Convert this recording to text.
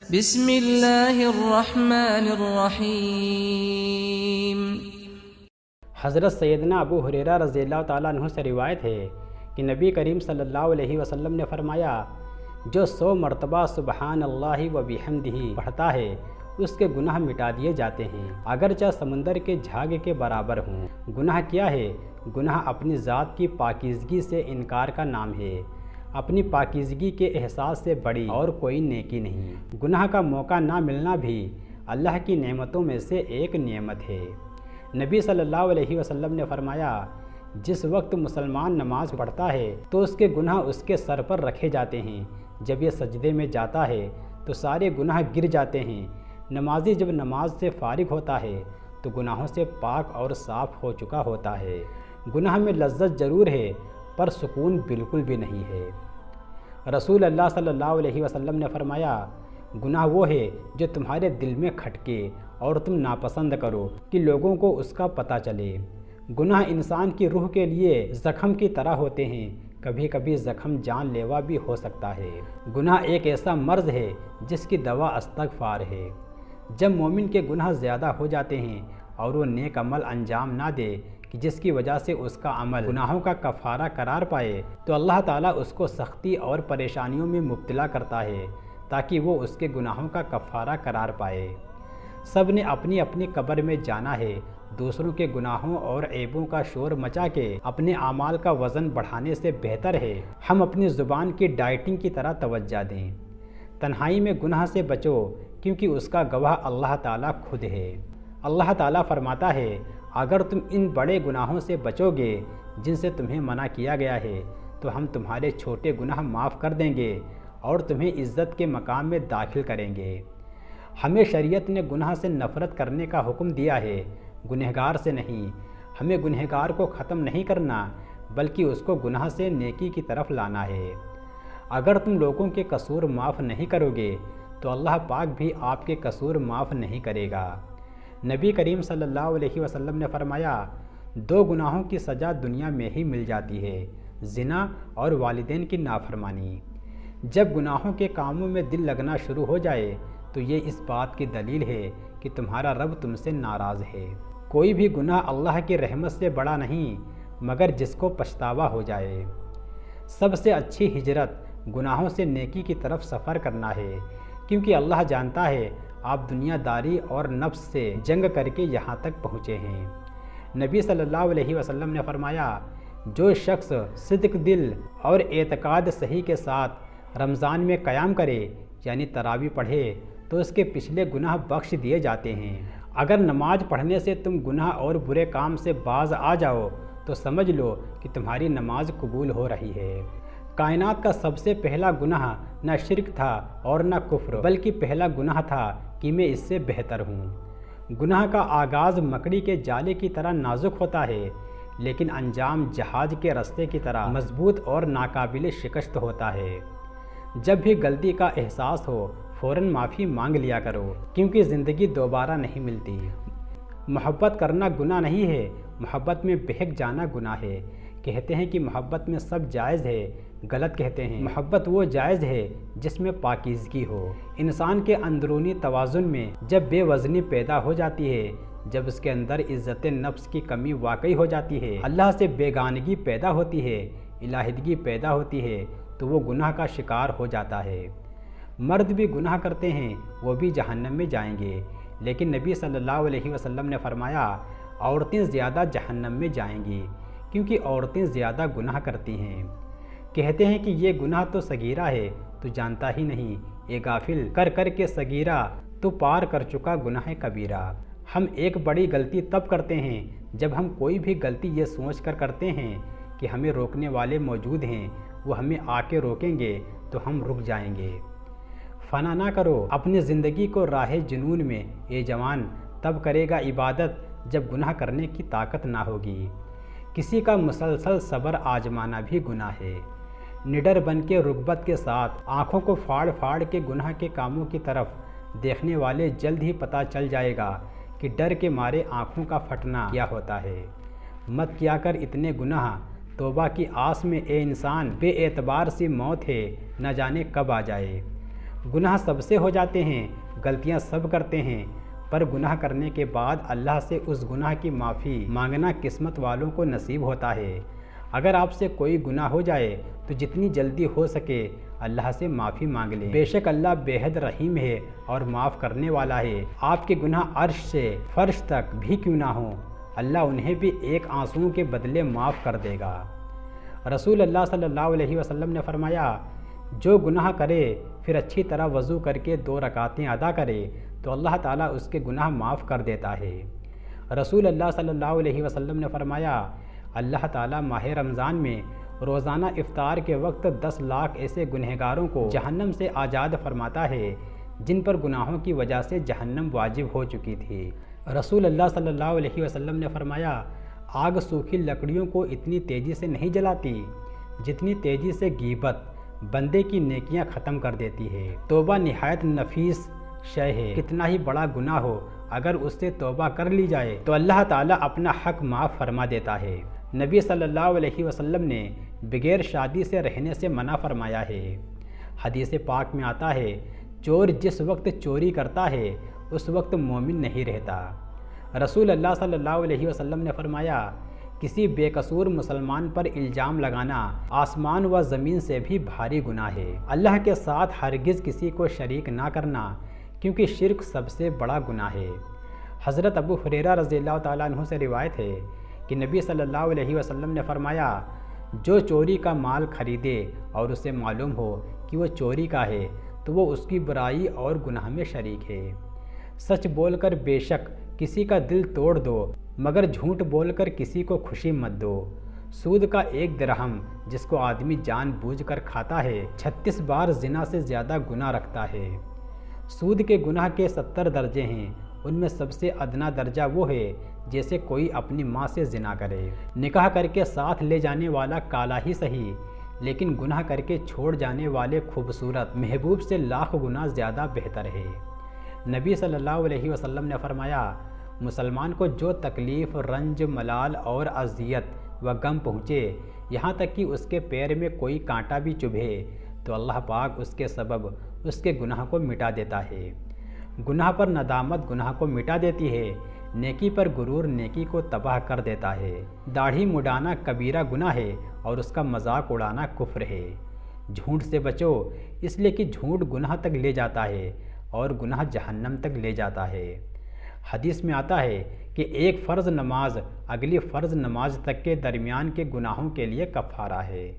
بسم اللہ الرحمن الرحیم۔ حضرت سیدنا ابو ہریرہ رضی اللہ تعالیٰ عنہ سے روایت ہے کہ نبی کریم صلی اللہ علیہ وسلم نے فرمایا، جو 100 مرتبہ سبحان اللہ و بحمدہ پڑھتا ہے اس کے گناہ مٹا دیے جاتے ہیں، اگرچہ سمندر کے جھاگ کے برابر ہوں۔ گناہ کیا ہے؟ گناہ اپنی ذات کی پاکیزگی سے انکار کا نام ہے۔ اپنی پاکیزگی کے احساس سے بڑی اور کوئی نیکی نہیں۔ گناہ کا موقع نہ ملنا بھی اللہ کی نعمتوں میں سے ایک نعمت ہے۔ نبی صلی اللہ علیہ وسلم نے فرمایا، جس وقت مسلمان نماز پڑھتا ہے تو اس کے گناہ اس کے سر پر رکھے جاتے ہیں، جب یہ سجدے میں جاتا ہے تو سارے گناہ گر جاتے ہیں۔ نمازی جب نماز سے فارغ ہوتا ہے تو گناہوں سے پاک اور صاف ہو چکا ہوتا ہے۔ گناہ میں لذت ضرور ہے پر سکون بالکل بھی نہیں ہے۔ رسول اللہ صلی اللہ علیہ وسلم نے فرمایا، گناہ وہ ہے جو تمہارے دل میں کھٹکے اور تم ناپسند کرو کہ لوگوں کو اس کا پتہ چلے۔ گناہ انسان کی روح کے لیے زخم کی طرح ہوتے ہیں، کبھی کبھی زخم جان لیوا بھی ہو سکتا ہے۔ گناہ ایک ایسا مرض ہے جس کی دوا استغفار ہے۔ جب مومن کے گناہ زیادہ ہو جاتے ہیں اور وہ نیک عمل انجام نہ دے کہ جس کی وجہ سے اس کا عمل گناہوں کا کفارہ قرار پائے، تو اللہ تعالیٰ اس کو سختی اور پریشانیوں میں مبتلا کرتا ہے تاکہ وہ اس کے گناہوں کا کفارہ قرار پائے۔ سب نے اپنی اپنی قبر میں جانا ہے۔ دوسروں کے گناہوں اور عیبوں کا شور مچا کے اپنے اعمال کا وزن بڑھانے سے بہتر ہے ہم اپنی زبان کی ڈائٹنگ کی طرح توجہ دیں۔ تنہائی میں گناہ سے بچو کیونکہ اس کا گواہ اللہ تعالیٰ خود ہے۔ اللہ تعالیٰ فرماتا ہے، اگر تم ان بڑے گناہوں سے بچو گے جن سے تمہیں منع کیا گیا ہے تو ہم تمہارے چھوٹے گناہ معاف کر دیں گے اور تمہیں عزت کے مقام میں داخل کریں گے۔ ہمیں شریعت نے گناہ سے نفرت کرنے کا حکم دیا ہے، گنہگار سے نہیں۔ ہمیں گنہگار کو ختم نہیں کرنا بلکہ اس کو گناہ سے نیکی کی طرف لانا ہے۔ اگر تم لوگوں کے قصور معاف نہیں کرو گے تو اللہ پاک بھی آپ کے قصور معاف نہیں کرے گا۔ نبی کریم صلی اللہ علیہ وسلم نے فرمایا، 2 گناہوں کی سزا دنیا میں ہی مل جاتی ہے، زنا اور والدین کی نافرمانی۔ جب گناہوں کے کاموں میں دل لگنا شروع ہو جائے تو یہ اس بات کی دلیل ہے کہ تمہارا رب تم سے ناراض ہے۔ کوئی بھی گناہ اللہ کی رحمت سے بڑا نہیں مگر جس کو پچھتاوا ہو جائے۔ سب سے اچھی ہجرت گناہوں سے نیکی کی طرف سفر کرنا ہے، کیونکہ اللہ جانتا ہے آپ دنیا داری اور نفس سے جنگ کر کے یہاں تک پہنچے ہیں۔ نبی صلی اللہ علیہ وسلم نے فرمایا، جو شخص صدق دل اور اعتقاد صحیح کے ساتھ رمضان میں قیام کرے یعنی تراویح پڑھے تو اس کے پچھلے گناہ بخش دیے جاتے ہیں۔ اگر نماز پڑھنے سے تم گناہ اور برے کام سے باز آ جاؤ تو سمجھ لو کہ تمہاری نماز قبول ہو رہی ہے۔ کائنات کا سب سے پہلا گناہ نہ شرک تھا اور نہ کفر، بلکہ پہلا گناہ تھا کہ میں اس سے بہتر ہوں۔ گناہ کا آغاز مکڑی کے جالے کی طرح نازک ہوتا ہے لیکن انجام جہاز کے رستے کی طرح مضبوط اور ناقابل شکست ہوتا ہے۔ جب بھی غلطی کا احساس ہو فوراً معافی مانگ لیا کرو، کیونکہ زندگی دوبارہ نہیں ملتی۔ محبت کرنا گناہ نہیں ہے، محبت میں بہک جانا گناہ ہے۔ کہتے ہیں کہ محبت میں سب جائز ہے، غلط کہتے ہیں۔ محبت وہ جائز ہے جس میں پاکیزگی ہو۔ انسان کے اندرونی توازن میں جب بے وزنی پیدا ہو جاتی ہے، جب اس کے اندر عزت نفس کی کمی واقعی ہو جاتی ہے، اللہ سے بیگانگی پیدا ہوتی ہے، علیحدگی پیدا ہوتی ہے، تو وہ گناہ کا شکار ہو جاتا ہے۔ مرد بھی گناہ کرتے ہیں، وہ بھی جہنم میں جائیں گے، لیکن نبی صلی اللہ علیہ وسلم نے فرمایا، عورتیں زیادہ جہنم میں جائیں گی کیونکہ عورتیں زیادہ گناہ کرتی ہیں۔ کہتے ہیں کہ یہ گناہ تو صغیرہ ہے، تو جانتا ہی نہیں، اے غافل، کر کر کے صغیرہ تو پار کر چکا گناہ کبیرہ۔ ہم ایک بڑی غلطی تب کرتے ہیں جب ہم کوئی بھی غلطی یہ سوچ کر کرتے ہیں کہ ہمیں روکنے والے موجود ہیں، وہ ہمیں آ کے روکیں گے تو ہم رک جائیں گے۔ فنا نہ کرو اپنی زندگی کو راہ جنون میں، اے جوان تب کرے گا عبادت جب گناہ کرنے کی طاقت نہ ہوگی۔ کسی کا مسلسل صبر آزمانا بھی گناہ ہے۔ نڈر بن کے رغبت کے ساتھ آنکھوں کو پھاڑ پھاڑ کے گناہ کے کاموں کی طرف دیکھنے والے جلد ہی پتہ چل جائے گا کہ ڈر کے مارے آنکھوں کا پھٹنا کیا ہوتا ہے۔ مت کیا کر اتنے گناہ، توبہ کی آس میں اے انسان، بے اعتبار سی موت ہے، نہ جانے کب آ جائے۔ گناہ سب سے ہو جاتے ہیں، غلطیاں سب کرتے ہیں، پر گناہ کرنے کے بعد اللہ سے اس گناہ کی معافی مانگنا قسمت والوں کو نصیب ہوتا ہے۔ اگر آپ سے کوئی گناہ ہو جائے تو جتنی جلدی ہو سکے اللہ سے معافی مانگ لیں، بے شک اللہ بے حد رحیم ہے اور معاف کرنے والا ہے۔ آپ کے گناہ عرش سے فرش تک بھی کیوں نہ ہوں، اللہ انہیں بھی ایک آنسو کے بدلے معاف کر دے گا۔ رسول اللہ صلی اللہ علیہ وسلم نے فرمایا، جو گناہ کرے پھر اچھی طرح وضو کر کے 2 رکعتیں ادا کرے تو اللہ تعالیٰ اس کے گناہ معاف کر دیتا ہے۔ رسول اللہ صلی اللہ علیہ وسلم نے فرمایا، اللہ تعالیٰ ماہ رمضان میں روزانہ افطار کے وقت 10 لاکھ ایسے گنہگاروں کو جہنم سے آزاد فرماتا ہے جن پر گناہوں کی وجہ سے جہنم واجب ہو چکی تھی۔ رسول اللہ صلی اللہ علیہ وسلم نے فرمایا، آگ سوکھی لکڑیوں کو اتنی تیزی سے نہیں جلاتی جتنی تیزی سے غیبت بندے کی نیکیاں ختم کر دیتی ہے۔ توبہ نہایت نفیس شے ہے، کتنا ہی بڑا گناہ ہو اگر اس سے توبہ کر لی جائے تو اللہ تعالیٰ اپنا حق معاف فرما دیتا ہے۔ نبی صلی اللہ علیہ وسلم نے بغیر شادی سے رہنے سے منع فرمایا ہے۔ حدیث پاک میں آتا ہے، چور جس وقت چوری کرتا ہے اس وقت مومن نہیں رہتا۔ رسول اللہ صلی اللہ علیہ وسلم نے فرمایا، کسی بے قصور مسلمان پر الزام لگانا آسمان و زمین سے بھی بھاری گناہ ہے۔ اللہ کے ساتھ ہرگز کسی کو شریک نہ کرنا، کیونکہ شرک سب سے بڑا گناہ ہے۔ حضرت ابو ہریرہ رضی اللہ تعالیٰ عنہ سے روایت ہے کہ نبی صلی اللہ علیہ وسلم نے فرمایا، جو چوری کا مال خریدے اور اسے معلوم ہو کہ وہ چوری کا ہے تو وہ اس کی برائی اور گناہ میں شریک ہے۔ سچ بول کر بے شک کسی کا دل توڑ دو، مگر جھوٹ بول کر کسی کو خوشی مت دو۔ سود کا 1 درہم جس کو آدمی جان بوجھ کر کھاتا ہے 36 بار زنا سے زیادہ گناہ رکھتا ہے۔ سود کے گناہ کے 70 درجے ہیں، ان میں سب سے ادنا درجہ وہ ہے جیسے کوئی اپنی ماں سے زنا کرے۔ نکاح کر کے ساتھ لے جانے والا کالا ہی صحیح، لیکن گناہ کر کے چھوڑ جانے والے خوبصورت محبوب سے لاکھ گنا زیادہ بہتر ہے۔ نبی صلی اللہ علیہ وسلم نے فرمایا، مسلمان کو جو تکلیف، رنج، ملال اور اذیت و غم پہنچے، یہاں تک کہ اس کے پیر میں کوئی کانٹا بھی چبھے، تو اللہ پاک اس کے سبب اس کے گناہ کو مٹا دیتا ہے۔ گناہ پر ندامت گناہ کو مٹا دیتی ہے، نیکی پر غرور نیکی کو تباہ کر دیتا ہے۔ داڑھی مڈانا کبیرہ گناہ ہے اور اس کا مذاق اڑانا کفر ہے۔ جھوٹ سے بچو، اس لیے کہ جھوٹ گناہ تک لے جاتا ہے اور گناہ جہنم تک لے جاتا ہے۔ حدیث میں آتا ہے کہ ایک فرض نماز اگلی فرض نماز تک کے درمیان کے گناہوں کے لیے کفارہ ہے۔